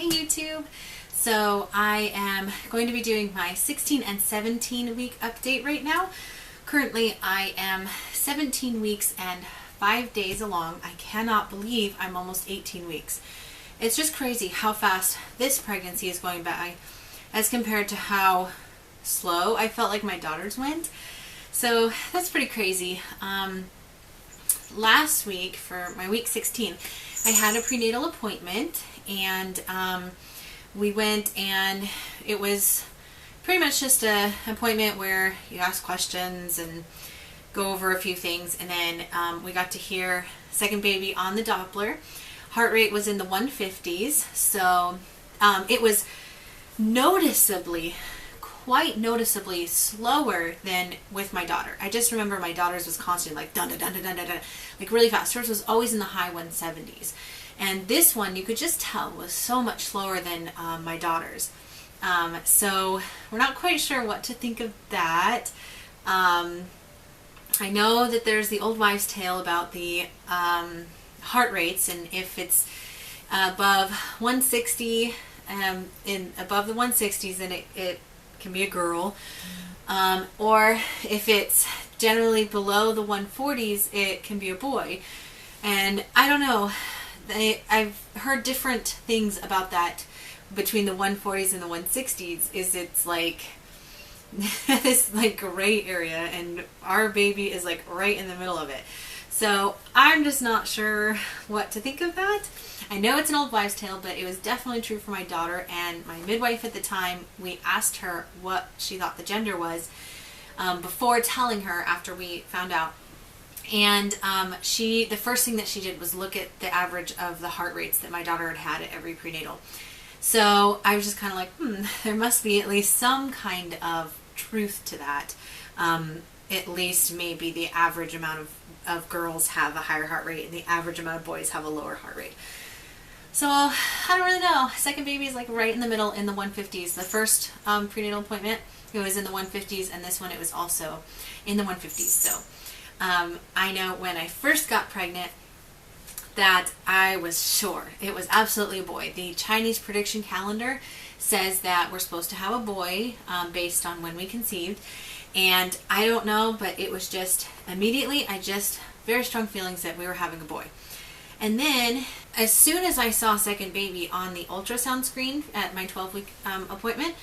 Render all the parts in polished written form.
Hey YouTube! So I am going to be doing my 16 and 17 week update right now. Currently I am 17 weeks and 5 days along. I cannot believe I'm almost 18 weeks. It's just crazy how fast this pregnancy is going by as compared to how slow I felt like my daughters went. So that's pretty crazy. Last week for my week 16, I had a prenatal appointment, and we went, and it was pretty much just an appointment where you ask questions and go over a few things, and then we got to hear second baby on the Doppler. Heart rate was in the 150s, so it was quite noticeably slower than with my daughter. I just remember my daughter's was constantly like dun dun dun dun dun dun, like really fast. Hers was always in the high 170s, and this one you could just tell was so much slower than my daughter's. So we're not quite sure what to think of that. I know that there's the old wives' tale about the heart rates, and if it's above 160, above the 160s, then it can be a girl, or if it's generally below the 140s, it can be a boy. And I don't know, I've heard different things about that between the 140s and the 160s. It's like this like gray area, and our baby is like right in the middle of it. So I'm just not sure what to think of that. I know it's an old wives' tale, but it was definitely true for my daughter, and my midwife at the time, we asked her what she thought the gender was before telling her after we found out. And the first thing that she did was look at the average of the heart rates that my daughter had had at every prenatal. So I was just kind of like, there must be at least some kind of truth to that. At least maybe the average amount of girls have a higher heart rate and the average amount of boys have a lower heart rate. So I don't really know. Second baby is like right in the middle in the 150s. The first prenatal appointment, it was in the 150s, and this one it was also in the 150s. So I know when I first got pregnant that I was sure it was absolutely a boy. The Chinese prediction calendar says that we're supposed to have a boy based on when we conceived. And I don't know, but it was just immediately, very strong feelings that we were having a boy. And then as soon as I saw second baby on the ultrasound screen at my 12-week appointment,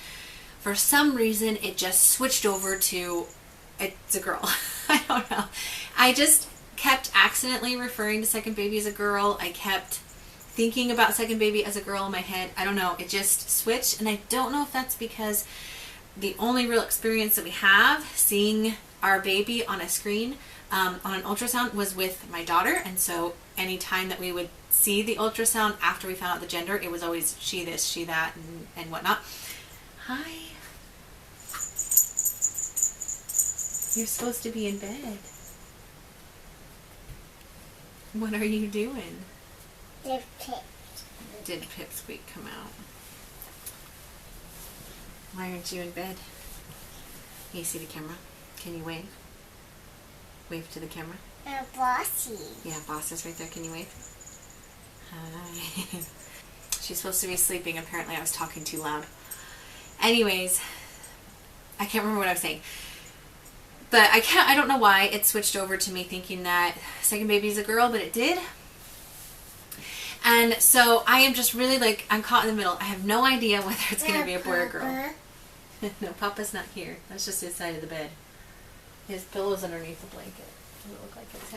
for some reason it just switched over to it's a girl. I don't know. I just kept accidentally referring to second baby as a girl. I kept thinking about second baby as a girl in my head. I don't know. It just switched, and I don't know if that's because the only real experience that we have seeing our baby on a screen on an ultrasound was with my daughter, and so any time that we would see the ultrasound after we found out the gender, it was always she this, she that, and whatnot. Hi. You're supposed to be in bed. What are you doing? Did Pip. Did Pipsqueak come out? Why aren't you in bed? Can you see the camera? Can you wave? Wave to the camera. Bossy. Yeah, Boss is right there. Can you wave? Hi. She's supposed to be sleeping. Apparently I was talking too loud. Anyways, I can't remember what I was saying. But I don't know why it switched over to me thinking that second baby is a girl, but it did. And so I am just really like, I'm caught in the middle. I have no idea whether it's going to be a boy or girl. No, Papa's not here. That's just his side of the bed. His pillow's underneath the blanket. Does it look like it's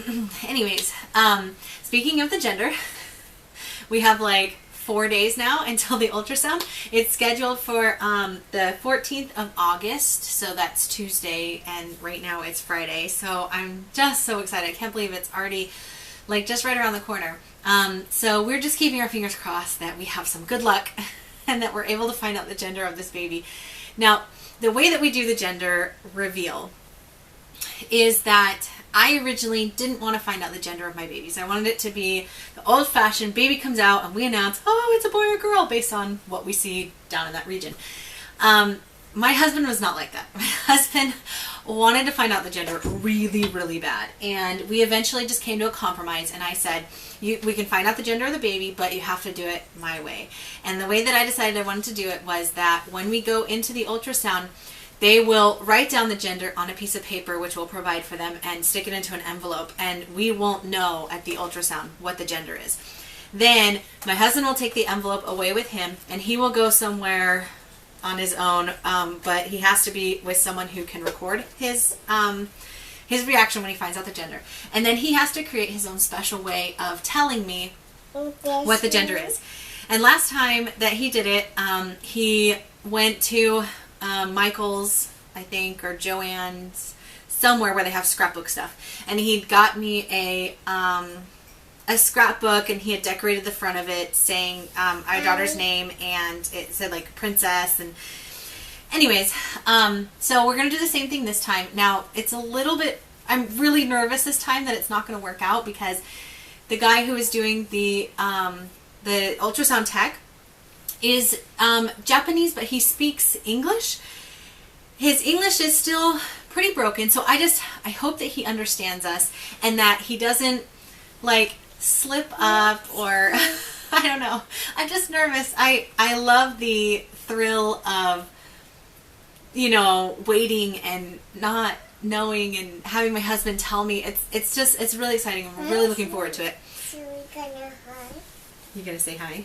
him? Anyways, speaking of the gender, we have like 4 days now until the ultrasound. It's scheduled for the 14th of August, so that's Tuesday, and right now it's Friday, so I'm just so excited. I can't believe it's already like just right around the corner. So we're just keeping our fingers crossed that we have some good luck and that we're able to find out the gender of this baby. Now, the way that we do the gender reveal is that I originally didn't want to find out the gender of my babies. I wanted it to be the old-fashioned baby comes out and we announce, oh, it's a boy or girl based on what we see down in that region. My husband was not like that. My husband wanted to find out the gender really, really bad. And we eventually just came to a compromise, and I said, we can find out the gender of the baby, but you have to do it my way. And the way that I decided I wanted to do it was that when we go into the ultrasound, they will write down the gender on a piece of paper, which we'll provide for them, and stick it into an envelope, and we won't know at the ultrasound what the gender is. Then my husband will take the envelope away with him, and he will go somewhere on his own, but he has to be with someone who can record his reaction when he finds out the gender. And then he has to create his own special way of telling me what the gender is. And last time that he did it, he went to Michael's, I think, or Joann's, somewhere where they have scrapbook stuff. And he got me a scrapbook, and he had decorated the front of it saying our daughter's name, and it said like princess. And anyways, so we're going to do the same thing this time. Now, it's a little bit, I'm really nervous this time that it's not going to work out, because the guy who is doing the ultrasound tech is Japanese, but he speaks English. His English is still pretty broken, so I hope that he understands us, and that he doesn't like slip up, or I don't know. I'm just nervous. I love the thrill of, you know, waiting and not knowing, and having my husband tell me. It's really exciting. I'm really looking forward to it. So we're gonna hi. You gonna say hi?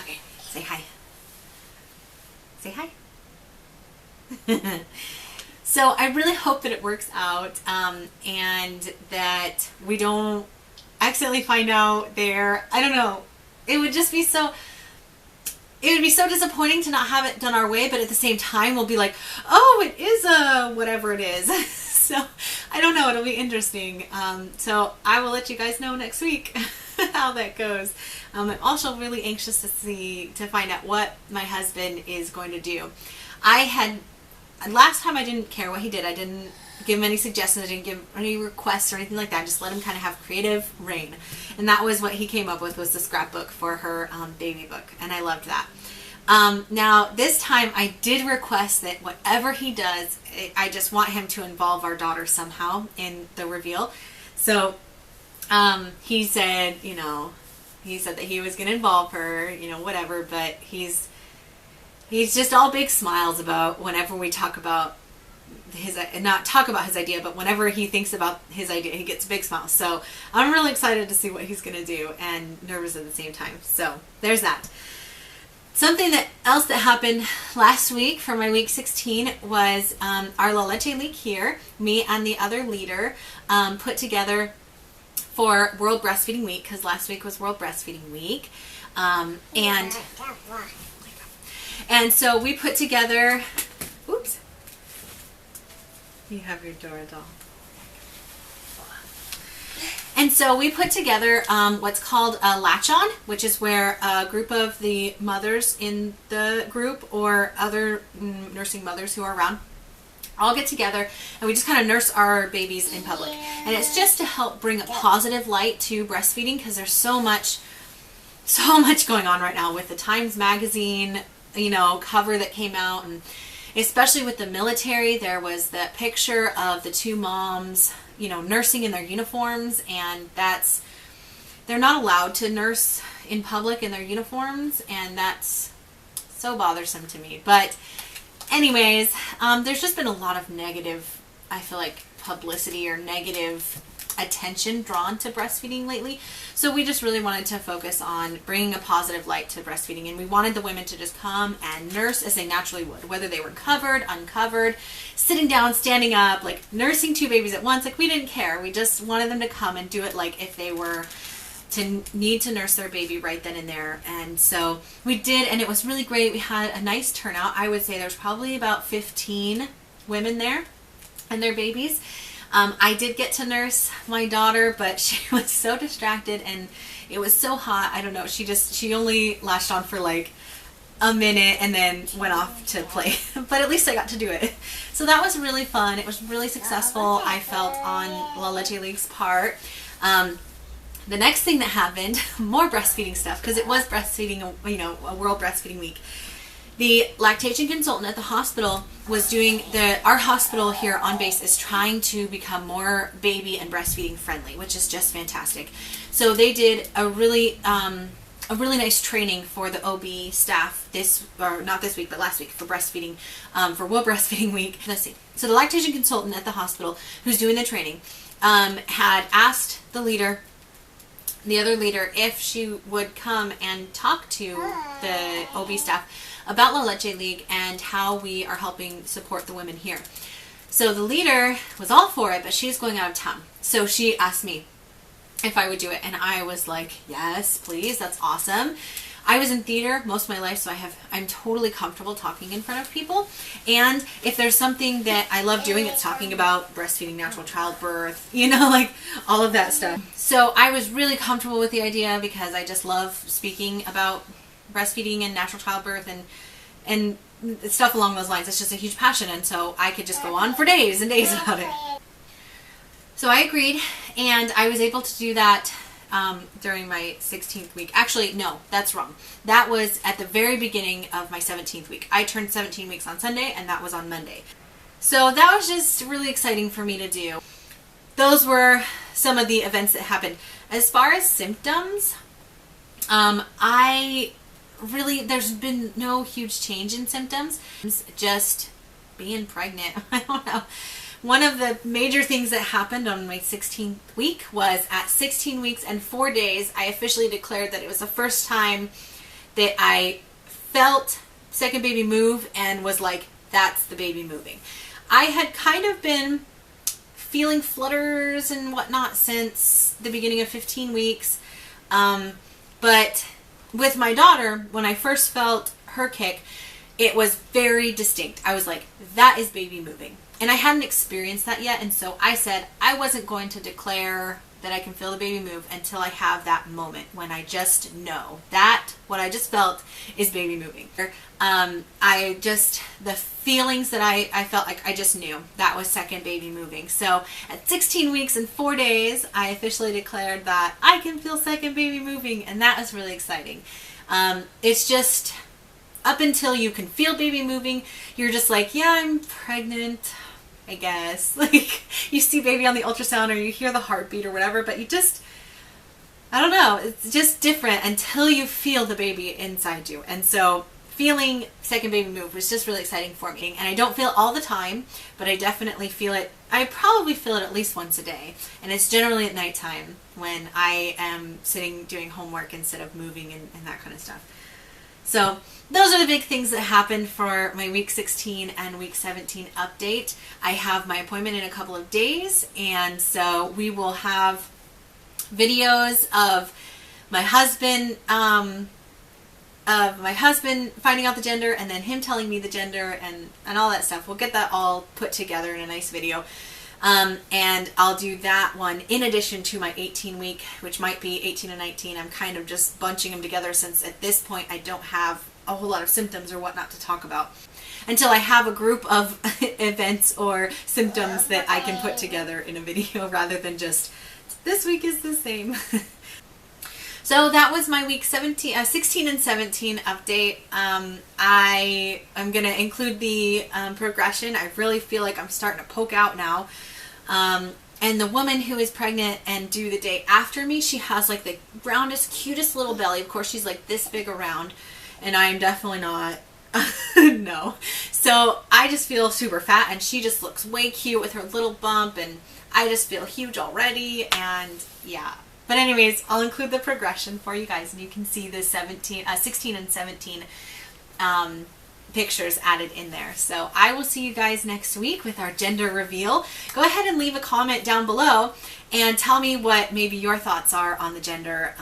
Okay, say hi. Say hi. So I really hope that it works out, and that we don't accidentally find out there. I don't know. It would just be so, it would be so disappointing to not have it done our way, but at the same time we'll be like, oh, it is a whatever it is. So I don't know. It'll be interesting. So I will let you guys know next week how that goes. I'm also really anxious to find out what my husband is going to do. Last time I didn't care what he did. I didn't give him any suggestions. I didn't give any requests or anything like that. I just let him kind of have creative reign. And that was what he came up with, was the scrapbook for her baby book. And I loved that. Now, this time I did request that whatever he does, I just want him to involve our daughter somehow in the reveal. So he said, you know, he said that he was going to involve her, you know, whatever, but he's just all big smiles about whenever we talk about not talk about his idea, but whenever he thinks about his idea, he gets big smiles. So I'm really excited to see what he's going to do, and nervous at the same time. So there's that. Something else that happened last week for my week 16 was our La Leche League here, me and the other leader put together for World Breastfeeding Week, because last week was World Breastfeeding Week. And so we put together, oops, you have your Dora doll. And so we put together what's called a latch-on, which is where a group of the mothers in the group, or other nursing mothers who are around, all get together, and we just kind of nurse our babies in public. And it's just to help bring a positive light to breastfeeding, because there's so much going on right now with the Times Magazine, you know, cover that came out, and especially with the military, there was that picture of the two moms, you know, nursing in their uniforms, and they're not allowed to nurse in public in their uniforms, and that's so bothersome to me. But anyways, there's just been a lot of negative, I feel like, publicity or negative attention drawn to breastfeeding lately. So we just really wanted to focus on bringing a positive light to breastfeeding, and we wanted the women to just come and nurse as they naturally would, whether they were covered, uncovered, sitting down, standing up, like nursing two babies at once. Like, we didn't care. We just wanted them to come and do it like if they were to need to nurse their baby right then and there. And so we did, and it was really great. We had a nice turnout. I would say there's probably about 15 women there and their babies. I did get to nurse my daughter, but she was so distracted, and it was so hot. I don't know. She only latched on for like a minute and then went off to play. But at least I got to do it. So that was really fun. It was really successful, I felt, on La Leche League's part. The next thing that happened, more breastfeeding stuff, because it was breastfeeding, you know, a World Breastfeeding Week, The lactation consultant at the hospital was doing our hospital here on base is trying to become more baby and breastfeeding friendly, which is just fantastic. So they did a really nice training for the OB staff not this week, but last week for breastfeeding, for World Breastfeeding Week. Let's see. So the lactation consultant at the hospital who's doing the training had asked the other leader, if she would come and talk to the OB staff about La Leche League and how we are helping support the women here. So the leader was all for it, but she's going out of town. So she asked me if I would do it, and I was like, yes, please, that's awesome. I was in theater most of my life, so I'm totally comfortable talking in front of people. And if there's something that I love doing, it's talking about breastfeeding, natural childbirth, like all of that stuff. So I was really comfortable with the idea because I just love speaking about breastfeeding and natural childbirth and stuff along those lines. It's just a huge passion, and so I could just go on for days and days about it. So I agreed, and I was able to do that during my 16th week. Actually, no, that's wrong. That was at the very beginning of my 17th week. I turned 17 weeks on Sunday, and that was on Monday. So that was just really exciting for me to do. Those were some of the events that happened. As far as symptoms, there's been no huge change in symptoms. Just being pregnant. I don't know. One of the major things that happened on my 16th week was at 16 weeks and 4 days, I officially declared that it was the first time that I felt second baby move and was like, that's the baby moving. I had kind of been feeling flutters and whatnot since the beginning of 15 weeks. But with my daughter, when I first felt her kick, it was very distinct. I was like, that is baby moving. And I hadn't experienced that yet, and so I said I wasn't going to declare that I can feel the baby move until I have that moment when I just know that what I just felt is baby moving. The feelings that I felt like I just knew that was second baby moving. So at 16 weeks and 4 days, I officially declared that I can feel second baby moving, and that was really exciting. It's just up until you can feel baby moving, you're just like, yeah, I'm pregnant, I guess. Like, you see baby on the ultrasound or you hear the heartbeat or whatever, but I don't know, it's just different until you feel the baby inside you. And so feeling second baby move was just really exciting for me. And I don't feel it all the time, but I definitely feel it. I probably feel it at least once a day. And it's generally at nighttime when I am sitting doing homework instead of moving and that kind of stuff. So those are the big things that happened for my week 16 and week 17 update. I have my appointment in a couple of days, and so we will have videos of my husband finding out the gender, and then him telling me the gender, and all that stuff. We'll get that all put together in a nice video. And I'll do that one in addition to my 18 week, which might be 18 and 19. I'm kind of just bunching them together since at this point I don't have a whole lot of symptoms or whatnot to talk about until I have a group of events or symptoms that I can put together in a video rather than just this week is the same. So that was my week 16 and 17 update. I am going to include the progression. I really feel like I'm starting to poke out now. And the woman who is pregnant and due the day after me, she has like the roundest, cutest little belly. Of course, she's like this big around, and I am definitely not. No. So I just feel super fat, and she just looks way cute with her little bump, and I just feel huge already, and yeah. But anyways, I'll include the progression for you guys, and you can see the 16 and 17 pictures added in there. So I will see you guys next week with our gender reveal. Go ahead and leave a comment down below and tell me what maybe your thoughts are on the gender.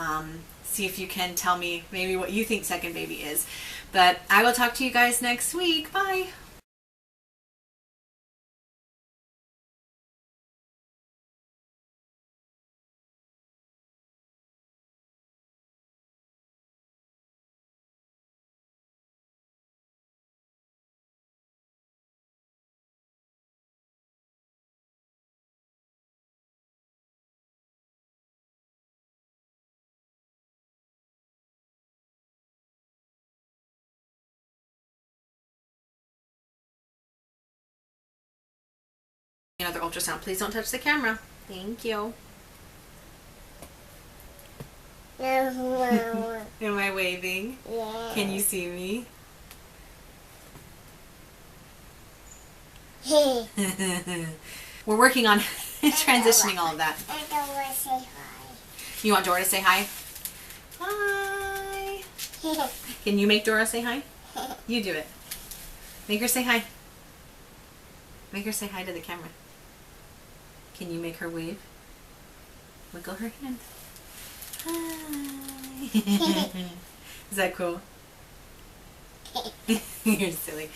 See if you can tell me maybe what you think second baby is. But I will talk to you guys next week. Bye. another ultrasound. Please don't touch the camera. Thank you. No, Am I waving? yeah. Can you see me? We're working on transitioning all of that. I don't want to say hi. You want Dora to say hi? Hi. Can you make Dora say hi? You do it. Make her say hi. Make her say hi to the camera. Can you make her wave? Wiggle her hand. Hi. Is that cool? You're silly.